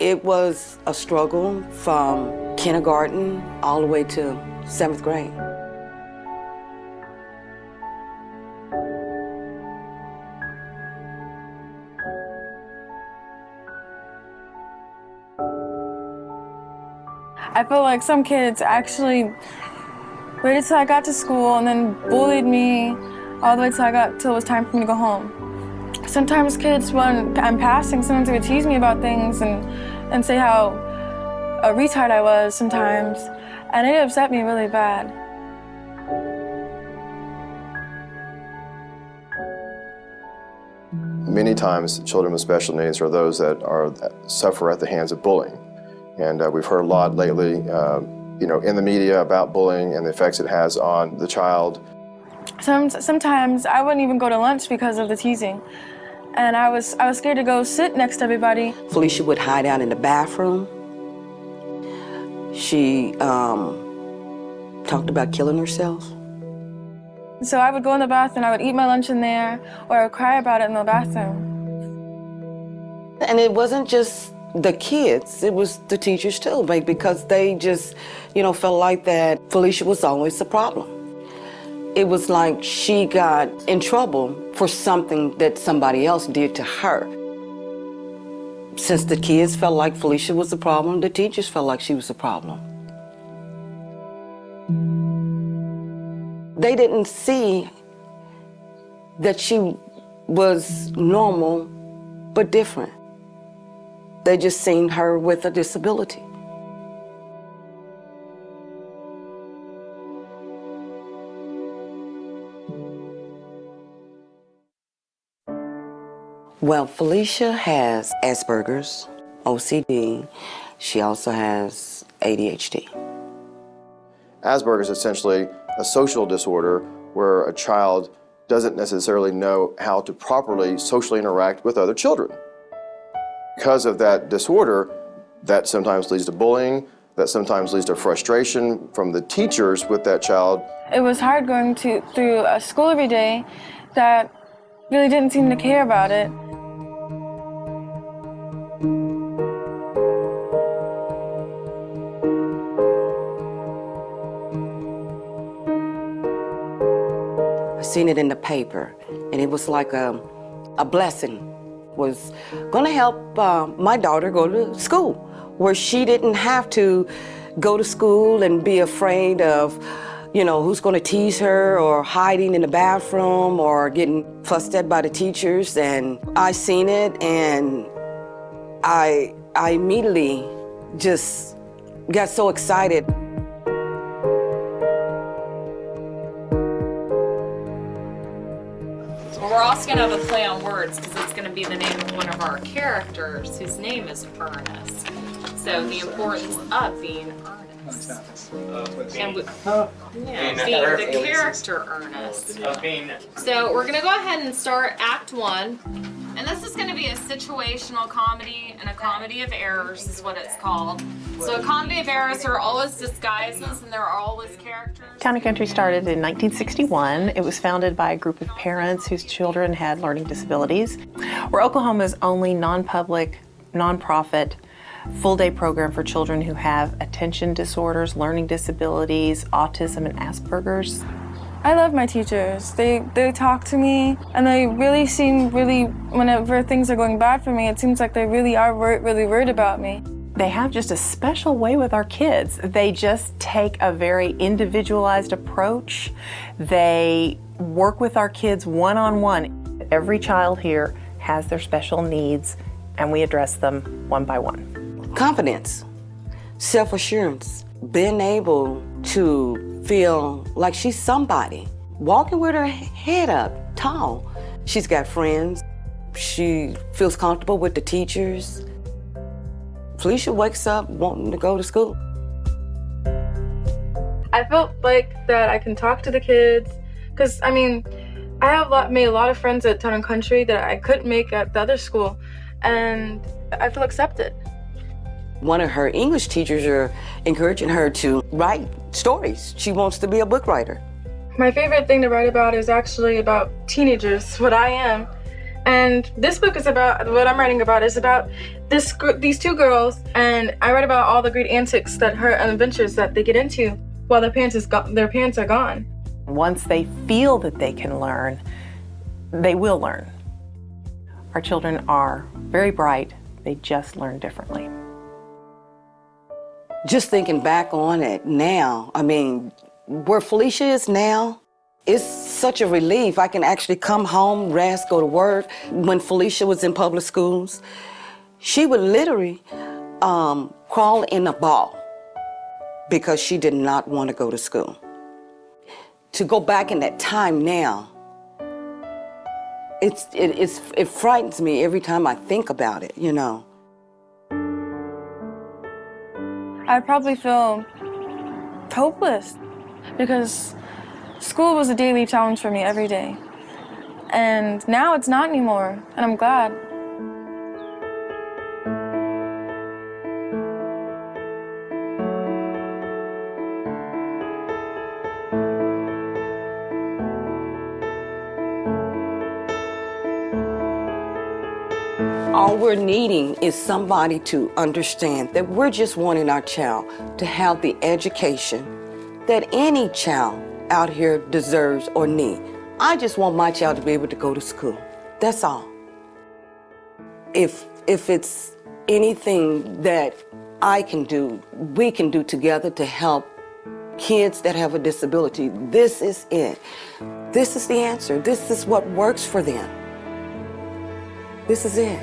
It was a struggle from kindergarten all the way to 7th grade. I feel like some kids actually waited till I got to school and then bullied me all the way till it was time for me to go home. Sometimes kids, when I'm passing, sometimes they would tease me about things and say how a retard I was sometimes, and it upset me really bad. Many times, children with special needs are those that suffer at the hands of bullying. And we've heard a lot lately, in the media about bullying and the effects it has on the child. Sometimes I wouldn't even go to lunch because of the teasing. And I was scared to go sit next to everybody. Phylicia would hide out in the bathroom. She talked about killing herself. So I would go in the bathroom, I would eat my lunch in there, or I would cry about it in the bathroom. And it wasn't just the kids, it was the teachers too, because they just, felt like that Phylicia was always the problem. It was like she got in trouble for something that somebody else did to her. Since the kids felt like Phylicia was the problem, the teachers felt like she was the problem. They didn't see that she was normal but different. They just seen her with a disability. Well, Phylicia has Asperger's, OCD. She also has ADHD. Asperger's is essentially a social disorder where a child doesn't necessarily know how to properly socially interact with other children. Because of that disorder, that sometimes leads to bullying, that sometimes leads to frustration from the teachers with that child. It was hard going through a school every day that really didn't seem to care about it. I seen it in the paper, and it was like a blessing. Was gonna help my daughter go to school, where she didn't have to go to school and be afraid of, who's gonna tease her or hiding in the bathroom or getting fussed at by the teachers. And I seen it, and I immediately just got so excited. We're also going to have a play on words because it's going to be the name of one of our characters whose name is Ernest. So the importance of being Ernest. And being the character Ernest. So we're going to go ahead and start Act 1. And this is going to be a situational comedy, and a comedy of errors is what it's called. So a comedy of errors are always disguises, and there are always characters. Town & Country started in 1961. It was founded by a group of parents whose children had learning disabilities. We're Oklahoma's only non-public, non-profit, full-day program for children who have attention disorders, learning disabilities, autism, and Asperger's. I love my teachers. They talk to me, and they really seem whenever things are going bad for me, it seems like they really are really worried about me. They have just a special way with our kids. They just take a very individualized approach. They work with our kids one-on-one. Every child here has their special needs, and we address them one by one. Confidence, self-assurance, being able to feel like she's somebody, walking with her head up, tall. She's got friends. She feels comfortable with the teachers. Phylicia wakes up wanting to go to school. I felt like that I can talk to the kids, because I have made a lot of friends at Town & Country that I couldn't make at the other school, and I feel accepted. One of her English teachers are encouraging her to write stories. She wants to be a book writer. My favorite thing to write about is actually about teenagers, what I am, And this book is about, what I'm writing about is about these two girls, and I write about all the great antics and adventures that they get into while their parents are gone. Once they feel that they can learn, they will learn. Our children are very bright, they just learn differently. Just thinking back on it now, I mean, where Phylicia is now, it's such a relief. I can actually come home, rest, go to work. When Phylicia was in public schools, she would literally crawl in a ball because she did not want to go to school. To go back in that time now, it frightens me every time I think about it, you know. I probably feel hopeless because school was a daily challenge for me every day. And now it's not anymore, and I'm glad. All we're needing is somebody to understand that we're just wanting our child to have the education that any child out here deserves or needs. I just want my child to be able to go to school. That's all. If it's anything that I can do, we can do together to help kids that have a disability, this is it. This is the answer. This is what works for them. This is it.